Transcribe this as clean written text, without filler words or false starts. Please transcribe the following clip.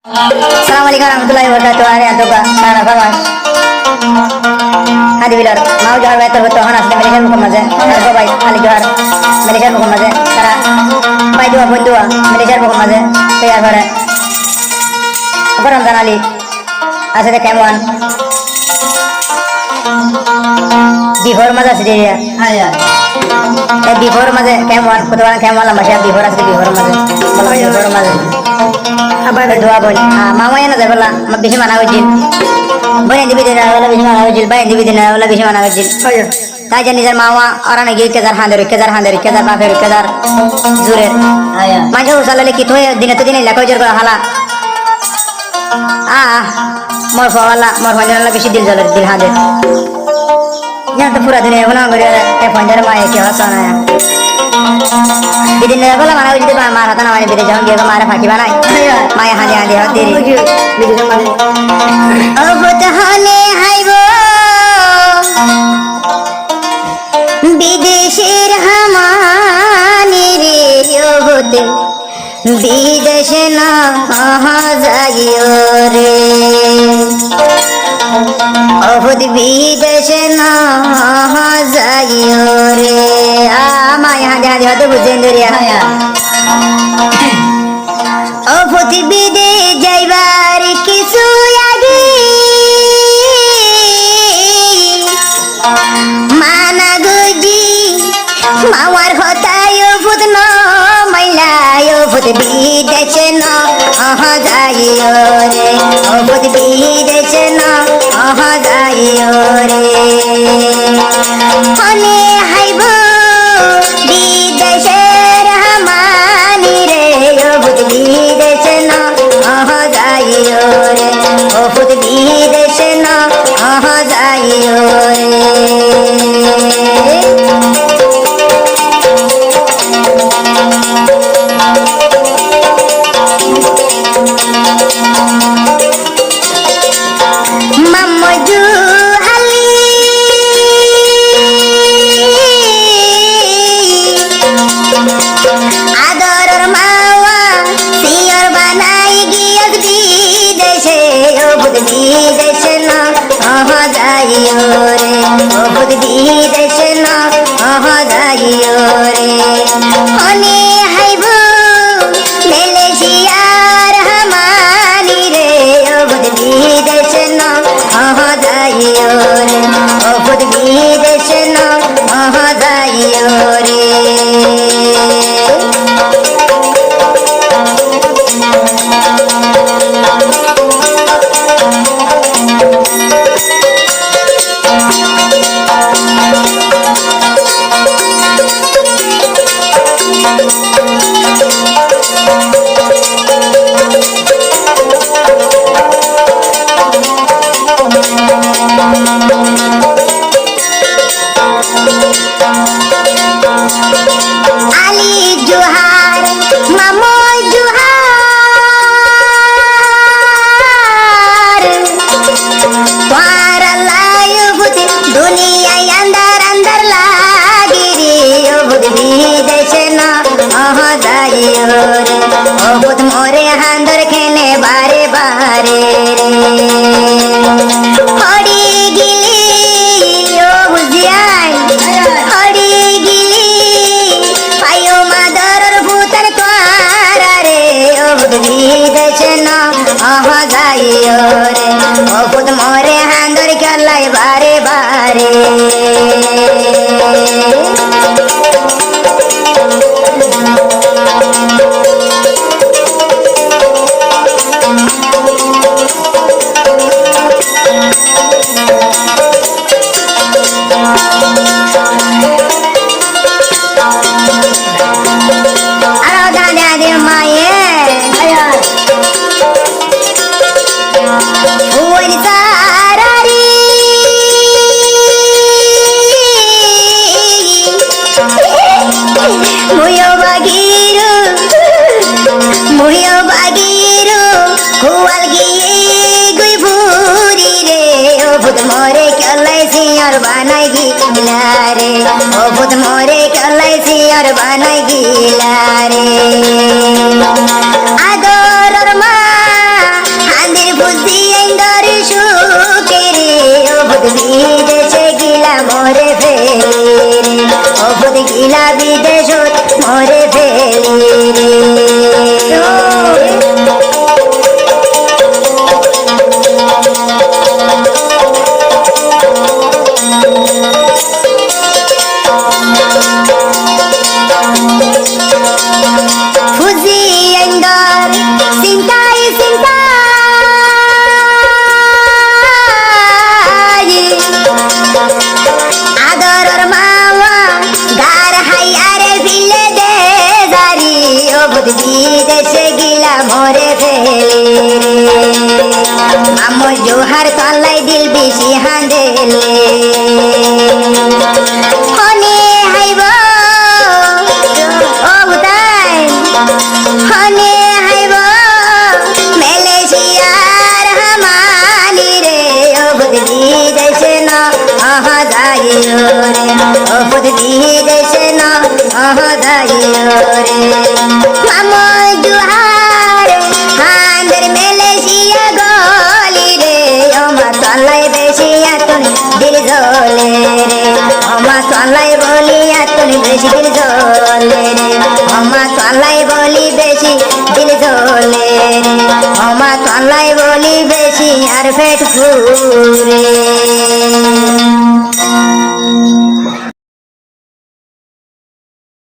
Assalamualaikum warahmatullahi wabarakatuh. Hari antu ka kana famas. Hadi bilar mau jawab betul betul hanas de Malaysia mukum maze. Ko bai ali jawab Malaysia mukum maze. Tara bai dua pun dua Malaysia mukum maze. Tayar hore. Apa Ramadan ali? Ase de kemuan. Before maze sediya. Aya. Before maze kemuan kutuan kemuan la masya before ase before maze. Before maze. Apa berdua boleh? Mama yang ada bela, bisa mana wajib? Boleh dibidik nak, bisa mana wajib? Boleh dibidik nak, bisa mana wajib? Tak jadi jar mama orang lagi kezar handar, bafir, kezar zuret. Macam usaha lagi kita dina tu dina lekau jar hala. Mor fawala, mor fanjara lagi si dil jalan dil handar. Yang tu pura dunia mana gaya fanjara maya kya sana ya. Bidin ne bala mana wajib ba mara tana wani bidin jang ge mara phaki banai maya handi handi hodiri bidin mane abut hane haibo bideshir hamani re abut bidesh na jaiyo re abut bidesh na jaiyo re maya handi handi hodi bujendriya o poti bide jaibar kisu agi mana guji mawar hotayo putno mailayo put bide cheno jaiyo re o put bide cheno jaiyo re hone haibo বিদেশের হামানি রে ও ভূত বিদেশ না যাইও রে ও ভূত বিদেশ না যাইও রে মাম্মজু বিদেশ না যাইও রে ও ভূত বিদেশ না যাইও রে হনে হাইব মেলেশিয়ার হামানি রে ও ভূত বিদেশ না যাইও রে ও ভূত বিদেশ না যাইও রে बहुत मोरे हांदर खेने बारे बारे हड़ी गिली ओ बुझियाई हड़ी गिली पायो मादर भूतर क्वारा रे ओ बुद्धि देशना जाइयो रे ओ खुद मोरे हांदर खेलाई बारे बारे बनाई गिला रे ओ भूत मोरे कलाई सियर बनाई गिला रे आदर मा বিদেশত মরে ফেলি রে ফুজি এঙ্গার চিন্তাই চিন্তাই আদরর মাওয়া গার হাইয়ারে ভিলে দে জারি ও বুদ্ধি দেশে গিলা মরে ফেলে মামো জোহার তলাই দিল বেশি হাঁদেলে হনে হাইব ও হুতাই হনে হাইব মালয়েশিয়ার হামালি রে ও বুদ্ধি দেশে না আহা যাইও রে ও বুদ্ধি দেশে না আহা যাইও রে মামো জোহার হাঁদের মালয়েশিয়া গলি রে আমার তলাই বেশি এতন দিল জ্বলে রে আমার তলাই বলি এতন বেশি দিল জ্বলে রে আমার তলাই বলি বেশি দিল জ্বলে রে আমার তলাই বলি বেশি আর পেট ফুরে